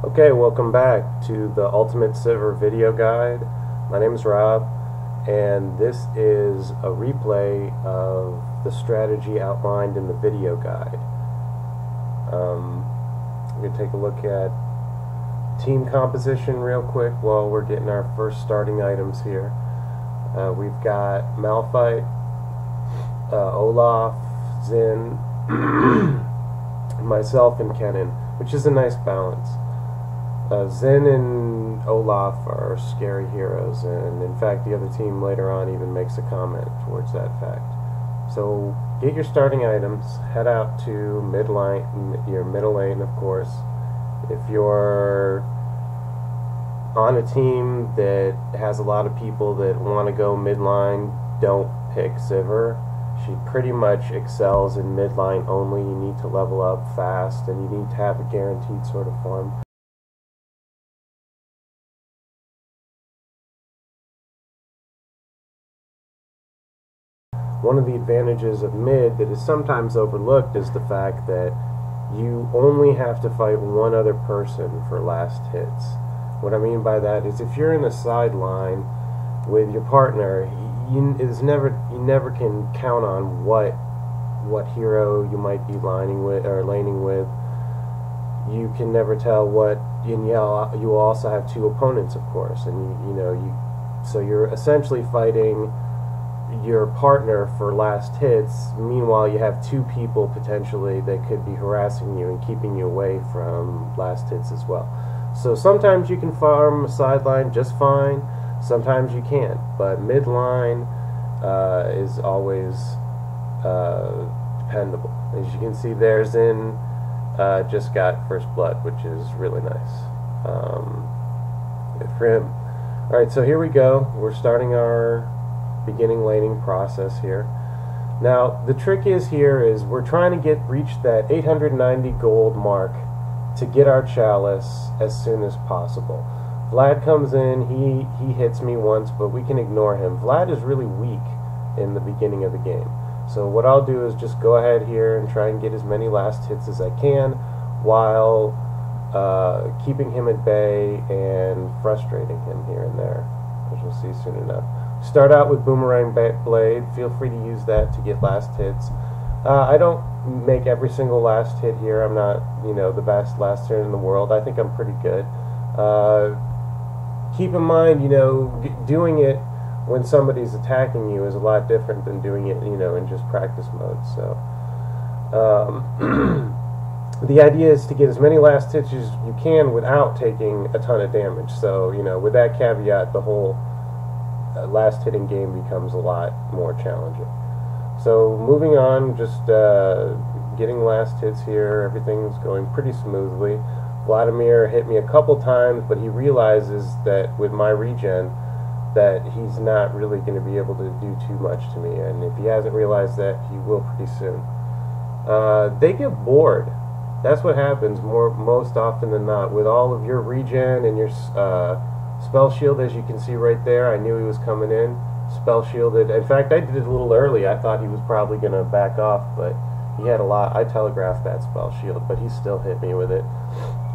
Okay, welcome back to the Ultimate Sivir video guide. My name is Rob, and this is a replay of the strategy outlined in the video guide. We're going to take a look at team composition real quick while we're getting our first starting items here. We've got Malphite, Olaf, Zin, myself, and Kennen, which is a nice balance. Zin and Olaf are scary heroes, and in fact the other team later on even makes a comment towards that fact. So get your starting items, head out to mid line, your middle lane of course. If you're on a team that has a lot of people that want to go midline, don't pick Sivir. She pretty much excels in midline only. You need to level up fast, and you need to have a guaranteed sort of farm. One of the advantages of mid that is sometimes overlooked is the fact that you only have to fight one other person for last hits. What I mean by that is if you're in a sideline with your partner, you never can count on what hero you might be lining with or laning with. You can never tell what, and you will also have two opponents, of course, and so you're essentially fighting your partner for last hits. Meanwhile, you have two people potentially that could be harassing you and keeping you away from last hits as well. So sometimes you can farm a sideline just fine, sometimes you can't, but midline is always dependable. As you can see there, Zin just got first blood, which is really nice. Good for him. Alright, so here we go. We're starting our beginning laning process here. Now the trick is we're trying to reach that 890 gold mark to get our chalice as soon as possible. Vlad comes in, he hits me once, but we can ignore him. Vlad is really weak in the beginning of the game, so what I'll do is just go ahead here and try and get as many last hits as I can while keeping him at bay and frustrating him here and there, which we'll see soon enough. Start out with Boomerang Blade. Feel free to use that to get last hits. I don't make every single last hit here. I'm not, the best last hit in the world. I think I'm pretty good. Keep in mind, doing it when somebody's attacking you is a lot different than doing it, in just practice mode. So, the idea is to get as many last hits as you can without taking a ton of damage. So, with that caveat, the whole last hitting game becomes a lot more challenging. So moving on, just getting last hits here. Everything's going pretty smoothly. Vladimir hit me a couple times, but he realizes that with my regen that he's not really going to be able to do too much to me, and if he hasn't realized that, he will pretty soon. They get bored. That's what happens most often than not with all of your regen and your spell shield. As you can see right there, I knew he was coming in. Spell shielded. In fact, I did it a little early. I thought he was probably going to back off, but he had a lot. I telegraphed that spell shield, but he still hit me with it.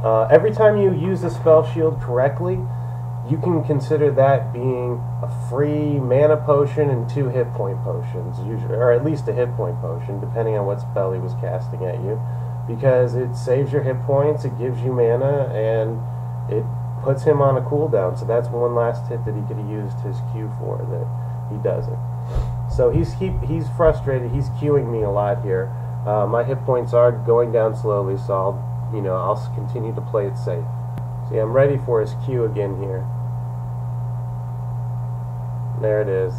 Every time you use a spell shield correctly, you can consider that being a free mana potion and 2 hit point potions, usually, or at least a hit point potion, depending on what spell he was casting at you, because it saves your hit points, it gives you mana, and it puts him on a cooldown. So that's one last hit that he could have used his Q for that he doesn't. So he's frustrated. He's queuing me a lot here. My hit points are going down slowly, so I'll continue to play it safe. See, I'm ready for his Q again here. There it is.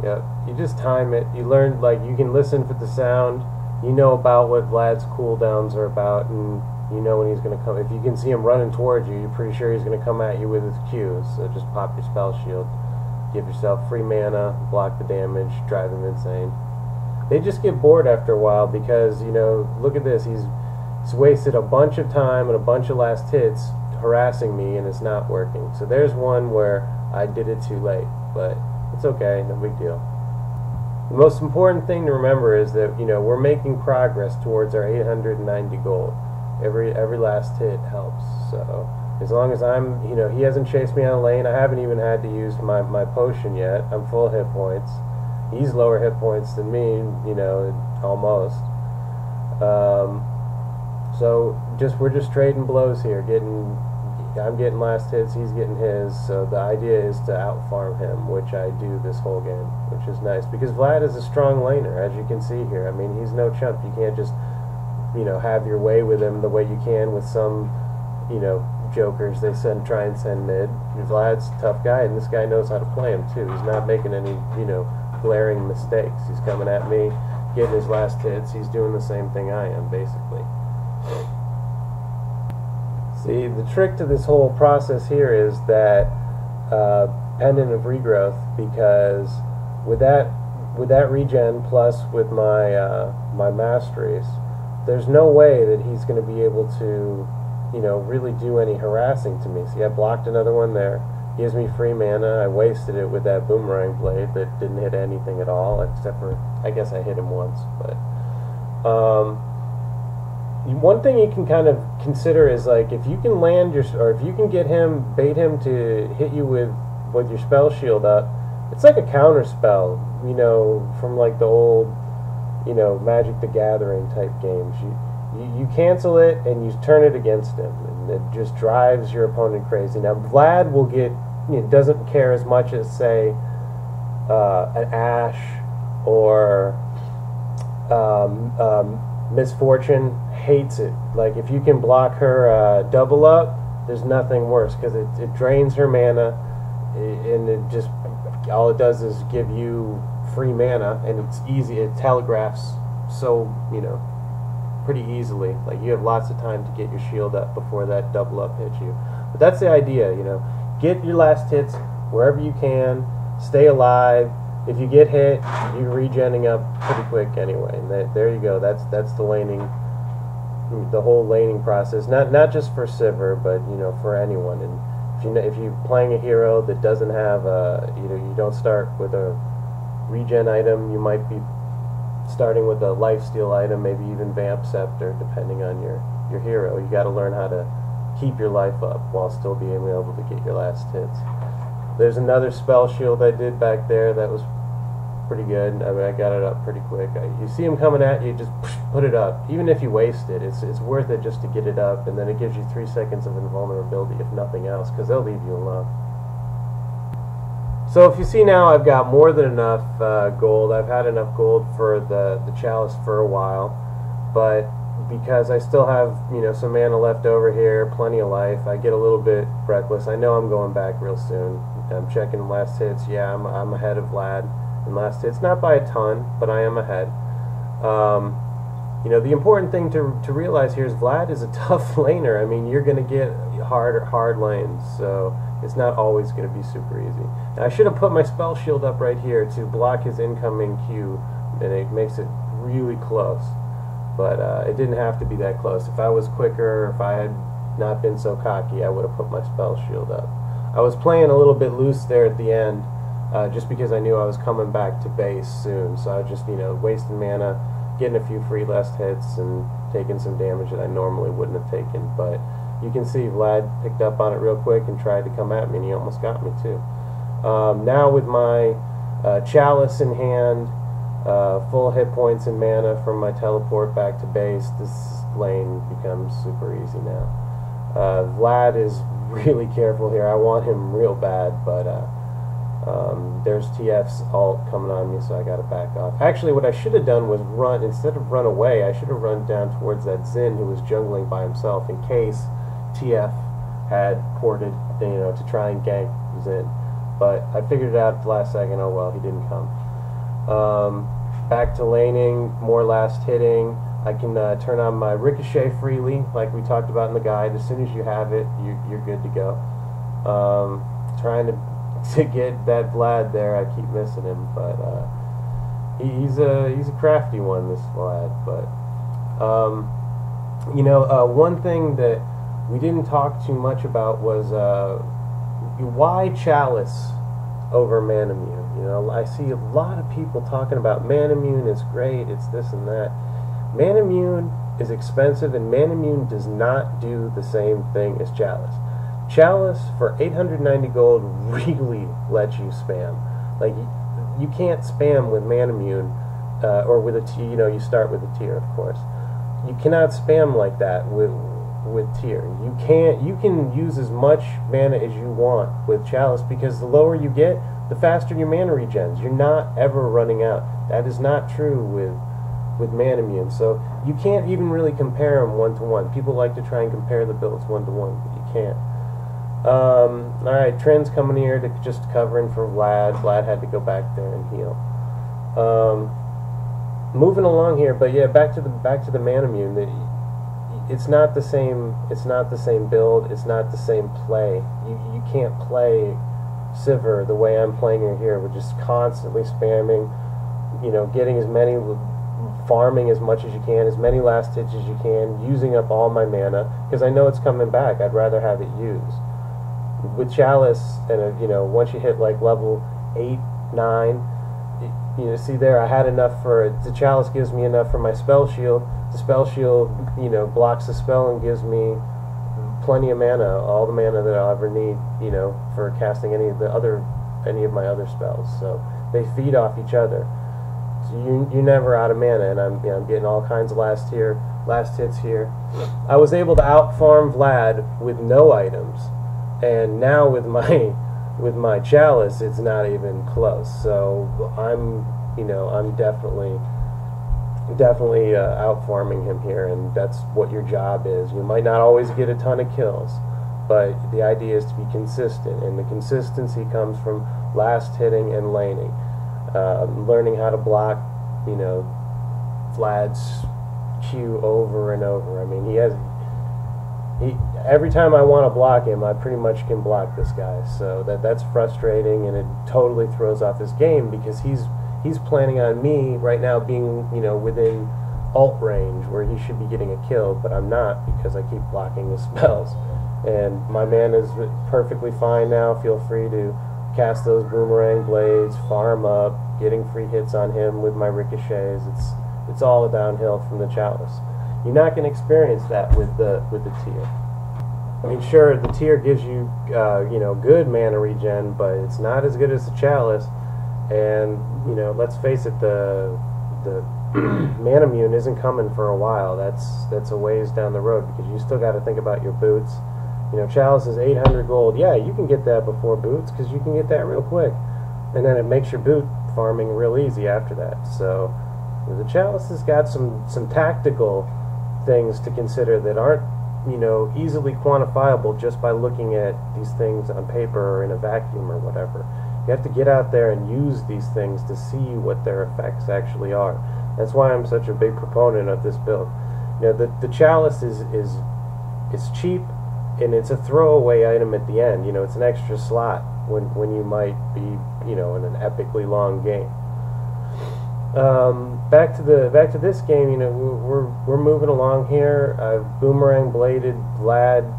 Yep. You just time it. You learn, you can listen for the sound. You know about what Vlad's cooldowns are about, and you know when he's going to come. If you can see him running towards you, you're pretty sure he's going to come at you with his Q. So just pop your spell shield, give yourself free mana, block the damage, drive him insane. They just get bored after a while because, look at this. He's wasted a bunch of time and a bunch of last hits harassing me, and it's not working. So there's one where I did it too late, but it's okay, no big deal. The most important thing to remember is that, we're making progress towards our 890 gold. Every last hit helps. So As long as I'm, he hasn't chased me on a lane. I haven't even had to use my potion yet. I'm full hit points. He's lower hit points than me, almost. So we're just trading blows here. I'm getting last hits, he's getting his. So the idea is to out farm him, which I do this whole game, which is nice because Vlad is a strong laner, as you can see here. I mean, he's no chump. You can't just have your way with him the way you can with some jokers they try and send mid. Vlad's a tough guy, and this guy knows how to play him too. He's not making any glaring mistakes. He's coming at me, getting his last hits. He's doing the same thing I am, basically. See, the trick to this whole process here is that pendant of regrowth, because with that regen plus with my my masteries, there's no way that he's going to be able to really do any harassing to me. See, I blocked another one there. Gives me free mana. I wasted it with that boomerang blade that didn't hit anything at all, except for, I guess I hit him once. But one thing you can kind of consider is, like, if you can if you can bait him to hit you with your spell shield up, it's like a counter spell, from like the old, Magic the Gathering type games. You cancel it and you turn it against him, and it just drives your opponent crazy. Now Vlad will doesn't care as much as, say, an Ashe or Misfortune. Hates it. Like, if you can block her double up, there's nothing worse, because it drains her mana, and all it does is give you free mana, and it's easy. It telegraphs so pretty easily. Like, you have lots of time to get your shield up before that double up hits you. But that's the idea, get your last hits wherever you can, stay alive. If you get hit, you're regenning up pretty quick anyway. And there you go. That's the laning, the whole laning process. Not just for Sivir, but for anyone. And if you're playing a hero that doesn't have you don't start with a regen item, you might be starting with a lifesteal item, maybe even Vamp Scepter, depending on your hero. You got to learn how to keep your life up while still being able to get your last hits. There's another spell shield I did back there that was pretty good. I mean, I got it up pretty quick. You see him coming at you, just put it up. Even if you waste it, it's worth it just to get it up, and then it gives you 3 seconds of invulnerability, if nothing else, because they'll leave you alone. So if you see now, I've got more than enough gold. I've had enough gold for the chalice for a while, but because I still have some mana left over here, plenty of life, I get a little bit reckless. I know I'm going back real soon. I'm checking last hits. Yeah, I'm ahead of Vlad in last hits, not by a ton, but I am ahead. The important thing to realize here is Vlad is a tough laner. I mean, you're going to get hard lanes, so it's not always going to be super easy. Now, I should have put my spell shield up right here to block his incoming Q, and it makes it really close. But it didn't have to be that close. If I was quicker, if I had not been so cocky, I would have put my spell shield up. I was playing a little bit loose there at the end, just because I knew I was coming back to base soon. So I was just, wasting mana, getting a few free last hits, and taking some damage that I normally wouldn't have taken. But you can see Vlad picked up on it real quick and tried to come at me, and he almost got me too. Now with my chalice in hand, full hit points and mana from my teleport back to base, this lane becomes super easy now. Vlad is really careful here. I want him real bad, but there's TF's ult coming on me, so I gotta back off. Actually, what I should have done was run, instead of run away, I should have run down towards that Xin who was jungling by himself in case TF had ported, to try and gank Xin. But I figured it out at the last second. Oh well, he didn't come. Back to laning, more last hitting. I can turn on my ricochet freely, like we talked about in the guide. As soon as you have it, you're good to go. Trying to get that Vlad there, I keep missing him, but he's a crafty one, this Vlad. But one thing that we didn't talk too much about was why Chalice over Manamune. I see a lot of people talking about Manamune is great, it's this and that. Manamune is expensive, and Manamune does not do the same thing as Chalice. Chalice for 890 gold really lets you spam. Like, you can't spam with Manamune, or with you start with a tier, of course. You cannot spam like that with tier. You can use as much mana as you want with Chalice, because the lower you get, the faster your mana regens. You're not ever running out. That is not true with Manamune. So you can't even really compare them one-to-one. People like to try and compare the builds one-to-one, but you can't. Alright, Trent's coming here to just covering for Vlad. Vlad had to go back there and heal. Moving along here, but yeah, back to the Manamune. It's not the same. It's not the same build. It's not the same play. You can't play Sivir the way I'm playing her here, with just constantly spamming. Getting as many, farming as much as you can, as many last hits as you can, using up all my mana because I know it's coming back. I'd rather have it used. With Chalice, and once you hit like level 8, 9. See there, I had enough for the Chalice. Gives me enough for my spell shield. The spell shield, blocks the spell and gives me plenty of mana, all the mana that I'll ever need, for casting any of my other spells. So they feed off each other. So you're never out of mana, and I'm getting all kinds of last hits here. I was able to out farm Vlad with no items, and now with my Chalice, it's not even close. So I'm definitely out farming him here, and that's what your job is. You might not always get a ton of kills, but the idea is to be consistent, and the consistency comes from last hitting and laning, learning how to block, Vlad's Q over and over. I mean, every time I want to block him, I pretty much can block this guy. So that's frustrating, and it totally throws off his game, because he's planning on me right now being, within ult range where he should be getting a kill, but I'm not, because I keep blocking his spells. And my mana is perfectly fine now. Feel free to cast those boomerang blades, farm up, getting free hits on him with my ricochets. It's all downhill from the Chalice. You're not going to experience that with the tier. I mean, sure, the tier gives you good mana regen, but it's not as good as the Chalice. And let's face it, the Manamune isn't coming for a while. That's a ways down the road, because you still got to think about your boots. Chalice is 800 gold. Yeah, you can get that before boots, because you can get that real quick, and then it makes your boot farming real easy after that. So the Chalice has got some tactical things to consider that aren't easily quantifiable just by looking at these things on paper or in a vacuum or whatever. You have to get out there and use these things to see what their effects actually are. That's why I'm such a big proponent of this build. The Chalice is cheap, and it's a throwaway item at the end. It's an extra slot when you might be in an epically long game. Back to this game. We're moving along here. I've boomerang bladed Vlad,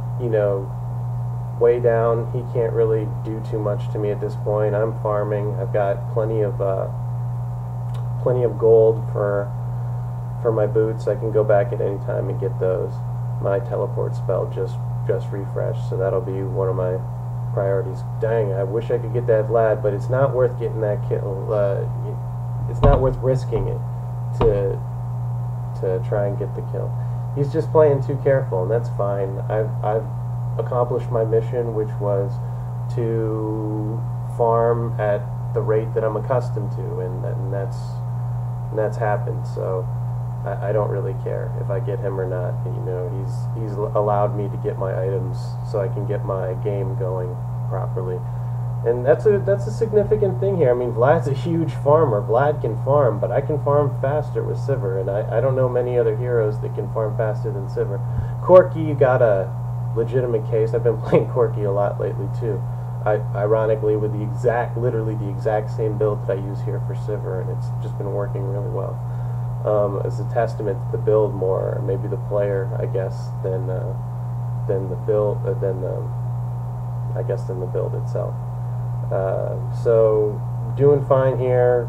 way down. He can't really do too much to me at this point. I'm farming. I've got plenty of gold for my boots. I can go back at any time and get those. My teleport spell just refreshed, so that'll be one of my priorities. Dang, I wish I could get that Vlad, but it's not worth getting that kill. It's not worth risking it to try and get the kill. He's just playing too careful, and that's fine. I've accomplished my mission, which was to farm at the rate that I'm accustomed to, and that's happened. So I don't really care if I get him or not. He's allowed me to get my items so I can get my game going properly. And that's a significant thing here. I mean, Vlad's a huge farmer. Vlad can farm, but I can farm faster with Sivir, and I don't know many other heroes that can farm faster than Sivir. Corki, you got a legitimate case. I've been playing Corki a lot lately too. Ironically, with literally the exact same build that I use here for Sivir, and it's just been working really well. As a testament to the build more, or maybe the player, I guess, than the build, than the build itself. So doing fine here.